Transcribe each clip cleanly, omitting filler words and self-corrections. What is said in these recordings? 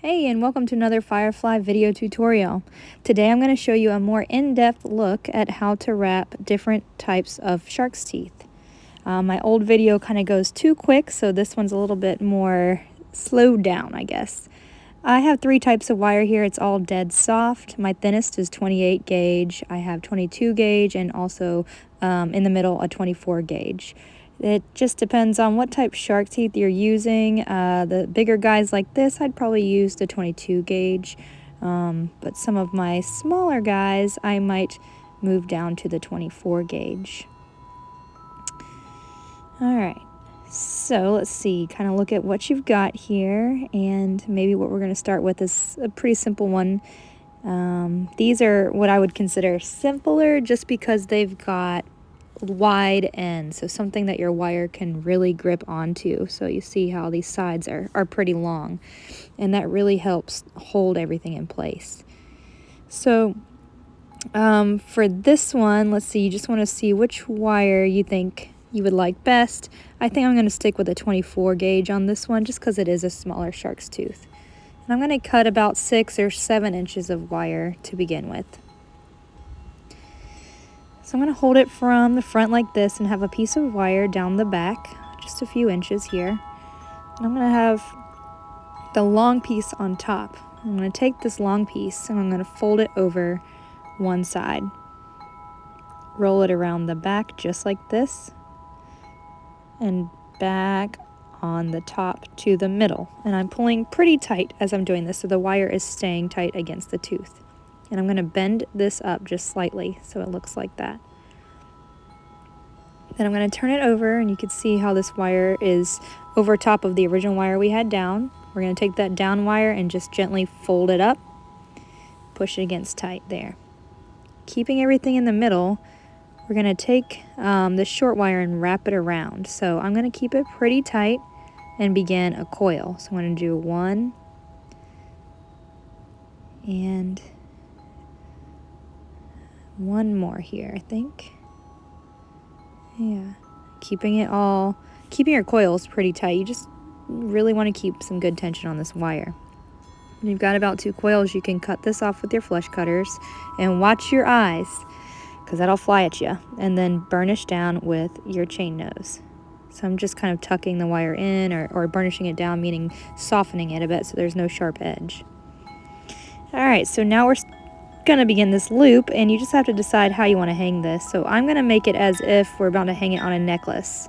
Hey, and welcome to another Firefly video tutorial. Today I'm going to show you a more in-depth look at how to wrap different types of shark's teeth. My old video kind of goes too quick, so this one's a little bit more slowed down, I guess. I have three types of wire here. It's all dead soft. My thinnest is 28 gauge. I have 22 gauge and also in the middle a 24 gauge. It just depends on what type of shark teeth you're using. The bigger guys like this, I'd probably use the 22 gauge. But some of my smaller guys, I might move down to the 24 gauge. Alright, so let's see, kind of look at what you've got here, and maybe what we're going to start with is a pretty simple one. These are what I would consider simpler just because they've got wide ends, so something that your wire can really grip onto. So you see how these sides are pretty long, and that really helps hold everything in place. So for this one, let's see, you just want to see which wire you think you would like best. I think I'm going to stick with a 24 gauge on this one just because it is a smaller shark's tooth. And I'm going to cut about 6 or 7 inches of wire to begin with. So I'm going to hold it from the front like this and have a piece of wire down the back, just a few inches here. And I'm going to have the long piece on top. I'm going to take this long piece and I'm going to fold it over one side. Roll it around the back just like this and back on the top to the middle. And I'm pulling pretty tight as I'm doing this, so the wire is staying tight against the tooth. And I'm going to bend this up just slightly so it looks like that. Then I'm going to turn it over, and you can see how this wire is over top of the original wire we had down. We're going to take that down wire and just gently fold it up, push it against tight there. Keeping everything in the middle, we're going to take this short wire and wrap it around. So I'm going to keep it pretty tight and begin a coil. So I'm going to do one and one more here, I think. Yeah, keeping your coils pretty tight. You just really want to keep some good tension on this wire. When you've got about 2 coils, you can cut this off with your flush cutters and watch your eyes, because that'll fly at you, and then burnish down with your chain nose. So I'm just kind of tucking the wire in or burnishing it down, meaning softening it a bit so there's no sharp edge. Alright, so now we're going to begin this loop, and you just have to decide how you want to hang this. So I'm going to make it as if we're about to hang it on a necklace.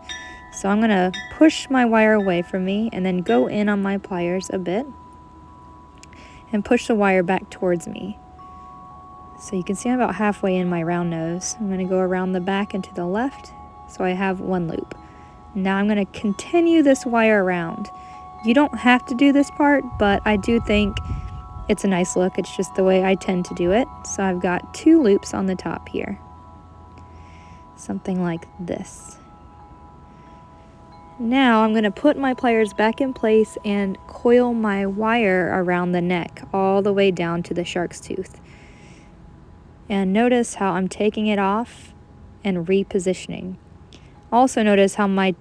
So I'm going to push my wire away from me and then go in on my pliers a bit and push the wire back towards me. So you can see I'm about halfway in my round nose. I'm going to go around the back and to the left, so I have one loop. Now I'm going to continue this wire around. You don't have to do this part, but I do think it's a nice look. It's just the way I tend to do it. So I've got 2 loops on the top here. Something like this. Now I'm going to put my pliers back in place and coil my wire around the neck all the way down to the shark's tooth. And notice how I'm taking it off and repositioning. Also notice how my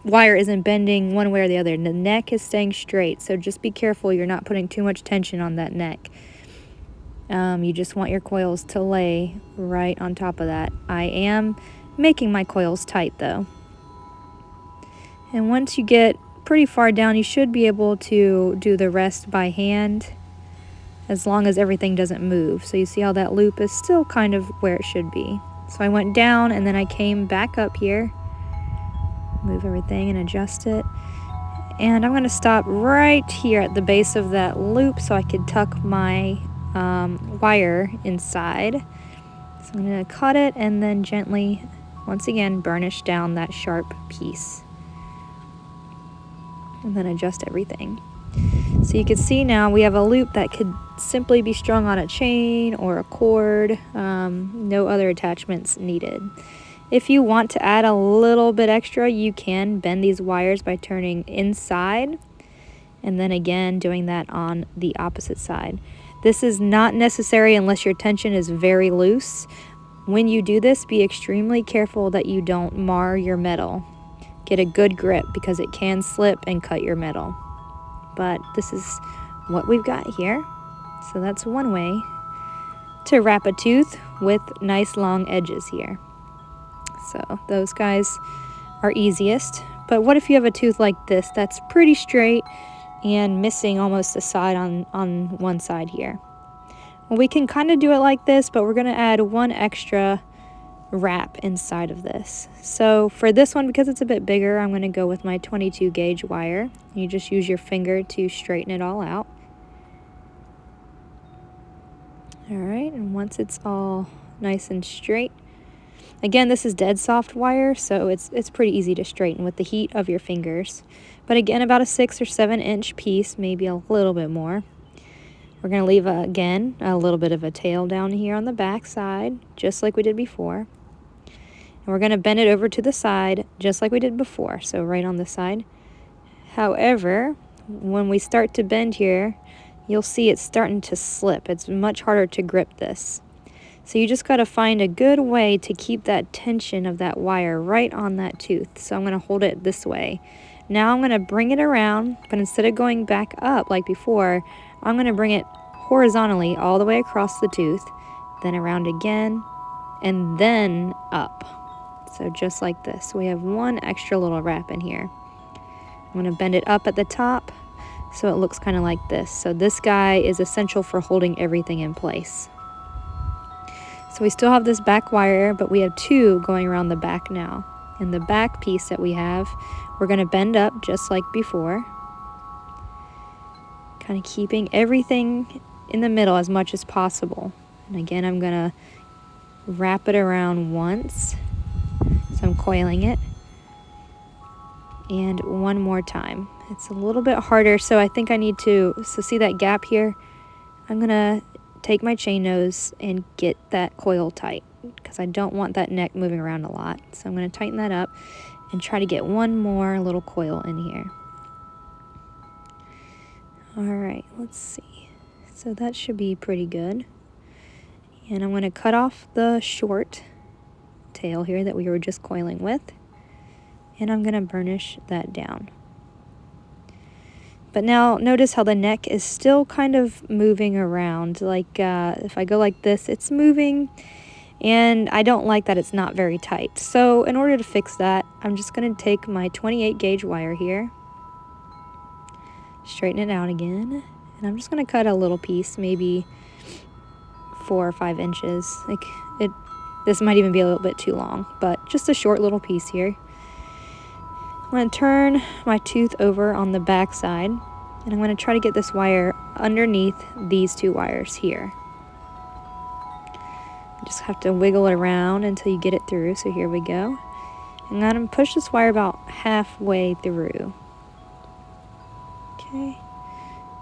wire isn't bending one way or the other. The neck is staying straight, so just be careful you're not putting too much tension on that neck. You just want your coils to lay right on top of that. I am making my coils tight though. And once you get pretty far down, you should be able to do the rest by hand, as long as everything doesn't move. So you see how that loop is still kind of where it should be. So I went down and then I came back up here. Move everything and adjust it. And I'm going to stop right here at the base of that loop so I could tuck my wire inside. So I'm going to cut it and then gently, once again, burnish down that sharp piece. And then adjust everything. So you can see now we have a loop that could simply be strung on a chain or a cord. No other attachments needed. If you want to add a little bit extra, you can bend these wires by turning inside and then again doing that on the opposite side. This is not necessary unless your tension is very loose. When you do this, be extremely careful that you don't mar your metal. Get a good grip because it can slip and cut your metal. But this is what we've got here. So that's one way to wrap a tooth with nice long edges here. So those guys are easiest. But what if you have a tooth like this that's pretty straight and missing almost a side on one side here? Well, we can kind of do it like this, but we're going to add one extra wrap inside of this. So for this one, because it's a bit bigger, I'm going to go with my 22 gauge wire. You just use your finger to straighten it all out. All right, and once it's all nice and straight, again, this is dead soft wire, so it's pretty easy to straighten with the heat of your fingers. But again, about a 6 or 7 inch piece, maybe a little bit more. We're going to leave, again, a little bit of a tail down here on the back side, just like we did before. And we're going to bend it over to the side, just like we did before, so right on the side. However, when we start to bend here, you'll see it's starting to slip. It's much harder to grip this. So you just got to find a good way to keep that tension of that wire right on that tooth. So I'm going to hold it this way. Now I'm going to bring it around, but instead of going back up like before, I'm going to bring it horizontally all the way across the tooth, then around again, and then up. So just like this. We have one extra little wrap in here. I'm going to bend it up at the top so it looks kind of like this. So this guy is essential for holding everything in place. So we still have this back wire, but we have two going around the back now. And the back piece that we have, we're going to bend up just like before. Kind of keeping everything in the middle as much as possible. And again, I'm going to wrap it around once. So I'm coiling it. And one more time. It's a little bit harder, so I think I need to, so see that gap here? I'm going to take my chain nose and get that coil tight because I don't want that neck moving around a lot. So I'm going to tighten that up and try to get one more little coil in here. All right, let's see. So that should be pretty good. And I'm going to cut off the short tail here that we were just coiling with. And I'm going to burnish that down. But now notice how the neck is still kind of moving around. Like if I go like this, it's moving. And I don't like that it's not very tight. So in order to fix that, I'm just going to take my 28 gauge wire here. Straighten it out again. And I'm just going to cut a little piece, maybe 4 or 5 inches. This might even be a little bit too long, but just a short little piece here. I'm going to turn my tooth over on the back side, and I'm going to try to get this wire underneath these two wires here. You just have to wiggle it around until you get it through, so here we go. And I'm going to push this wire about halfway through. Okay,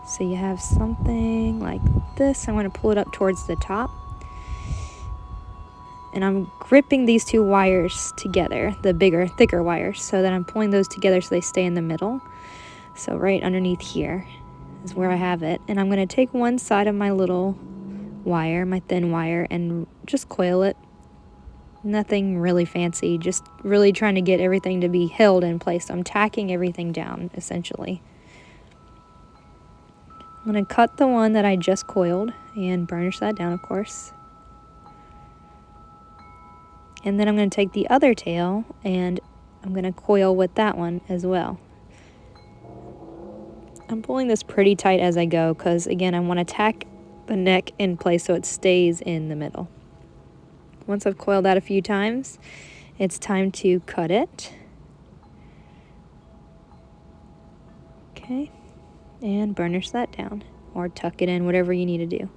so you have something like this. I'm going to pull it up towards the top. And I'm gripping these two wires together, the bigger, thicker wires, so that I'm pulling those together so they stay in the middle. So right underneath here is where I have it. And I'm going to take one side of my little wire, my thin wire, and just coil it. Nothing really fancy, just really trying to get everything to be held in place. So I'm tacking everything down, essentially. I'm going to cut the one that I just coiled and burnish that down, of course. And then I'm going to take the other tail and I'm going to coil with that one as well. I'm pulling this pretty tight as I go because, again, I want to tack the neck in place so it stays in the middle. Once I've coiled that a few times, it's time to cut it. Okay, and burnish that down or tuck it in, whatever you need to do,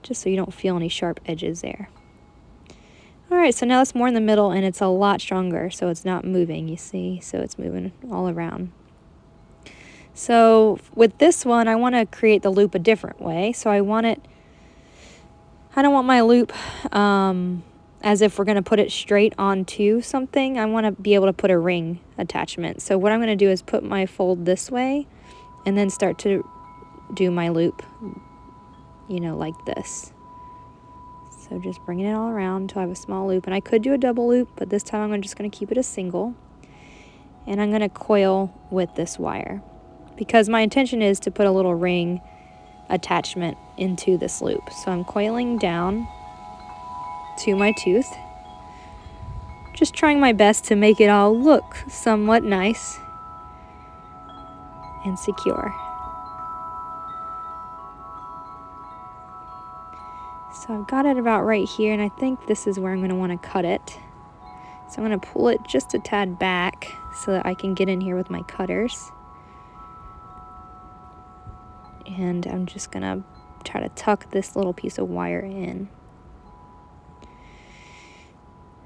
just so you don't feel any sharp edges there. All right, so now it's more in the middle and it's a lot stronger, so it's not moving, you see, so it's moving all around. So with this one, I want to create the loop a different way. So I don't want my loop as if we're going to put it straight onto something. I want to be able to put a ring attachment. So what I'm going to do is put my fold this way and then start to do my loop, like this. So just bringing it all around until I have a small loop. And I could do a double loop, but this time I'm just going to keep it a single. And I'm going to coil with this wire. because my intention is to put a little ring attachment into this loop. So I'm coiling down to my tooth, just trying my best to make it all look somewhat nice and secure. So I've got it about right here, and I think this is where I'm going to want to cut it. So I'm going to pull it just a tad back so that I can get in here with my cutters. And I'm just going to try to tuck this little piece of wire in.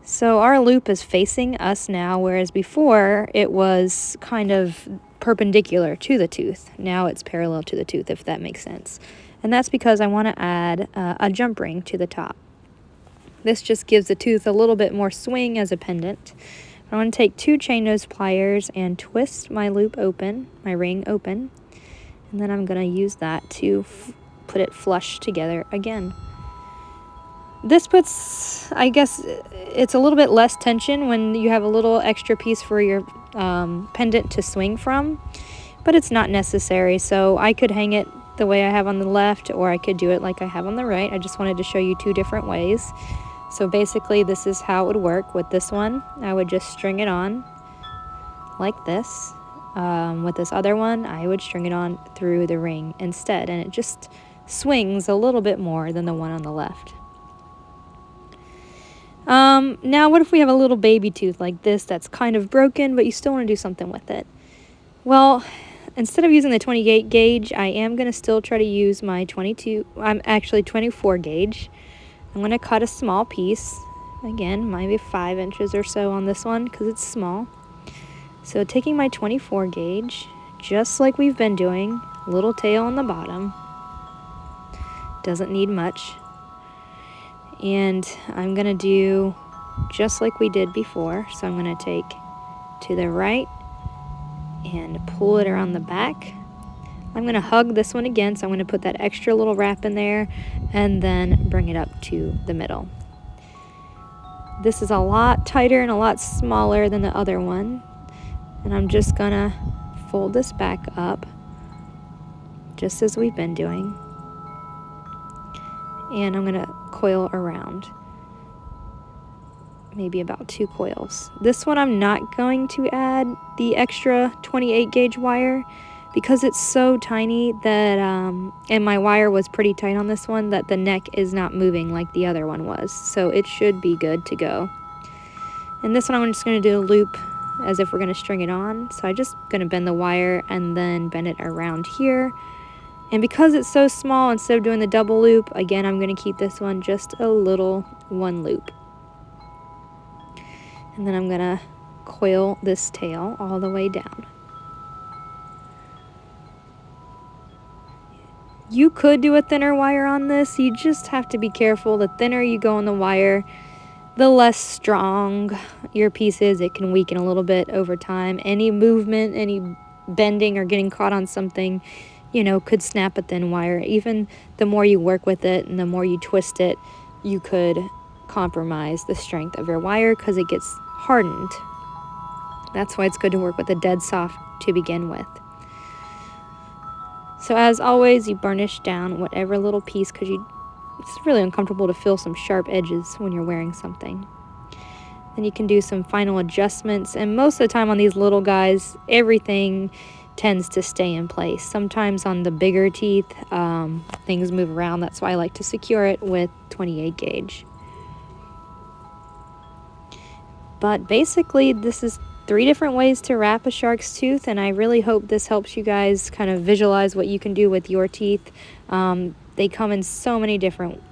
So our loop is facing us now, whereas before it was kind of perpendicular to the tooth. Now it's parallel to the tooth, if that makes sense. And that's because I want to add a jump ring to the top. This just gives the tooth a little bit more swing as a pendant. I want to take 2 chain nose pliers and twist my loop open, my ring open, and then I'm going to use that to put it flush together again. This puts, I guess, it's a little bit less tension when you have a little extra piece for your pendant to swing from, but it's not necessary. So I could hang it the way I have on the left, or I could do it like I have on the right. I just wanted to show you 2 different ways. So basically this is how it would work with this one. I would just string it on like this. With this other one, I would string it on through the ring instead, and it just swings a little bit more than the one on the left. Now what if we have a little baby tooth like this that's kind of broken, but you still want to do something with it? Well, instead of using the 28 gauge, I am going to still try to use my 24 gauge. I'm going to cut a small piece, again, maybe 5 inches or so on this one because it's small. So taking my 24 gauge, just like we've been doing, little tail on the bottom, doesn't need much. And I'm going to do just like we did before. So I'm going to take to the right and pull it around the back. I'm going to hug this one again, so I'm going to put that extra little wrap in there and then bring it up to the middle. This is a lot tighter and a lot smaller than the other one. And I'm just going to fold this back up, just as we've been doing. And I'm going to coil around, maybe about 2 coils. This one I'm not going to add the extra 28 gauge wire because it's so tiny that, and my wire was pretty tight on this one, that the neck is not moving like the other one was. So it should be good to go. And this one I'm just going to do a loop as if we're going to string it on. So I'm just going to bend the wire and then bend it around here. And because it's so small, instead of doing the double loop, again, I'm going to keep this one just a little 1 loop. And then I'm going to coil this tail all the way down. You could do a thinner wire on this. You just have to be careful. The thinner you go on the wire, the less strong your piece is. It can weaken a little bit over time. Any movement, any bending or getting caught on something, you know, could snap a thin wire. Even the more you work with it and the more you twist it, you could compromise the strength of your wire because it gets hardened. That's why it's good to work with a dead soft to begin with. So as always, you burnish down whatever little piece because it's really uncomfortable to feel some sharp edges when you're wearing something. Then you can do some final adjustments, and most of the time on these little guys, everything tends to stay in place. Sometimes on the bigger teeth, things move around. That's why I like to secure it with 28 gauge. But basically, this is 3 different ways to wrap a shark's tooth, and I really hope this helps you guys kind of visualize what you can do with your teeth. They come in so many different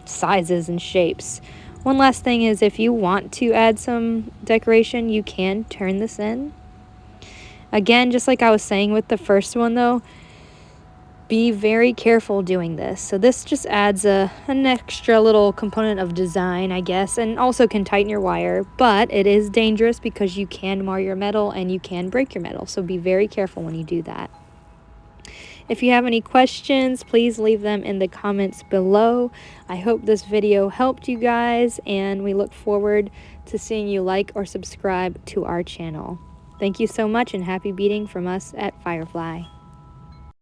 sizes and shapes. One last thing is, if you want to add some decoration, you can turn this in. Again, just like I was saying with the first one though, be very careful doing this. So this just adds an extra little component of design, I guess, and also can tighten your wire, but it is dangerous because you can mar your metal and you can break your metal. So be very careful when you do that. If you have any questions, please leave them in the comments below. I hope this video helped you guys, and we look forward to seeing you like or subscribe to our channel. Thank you so much, and happy beading from us at Firefly.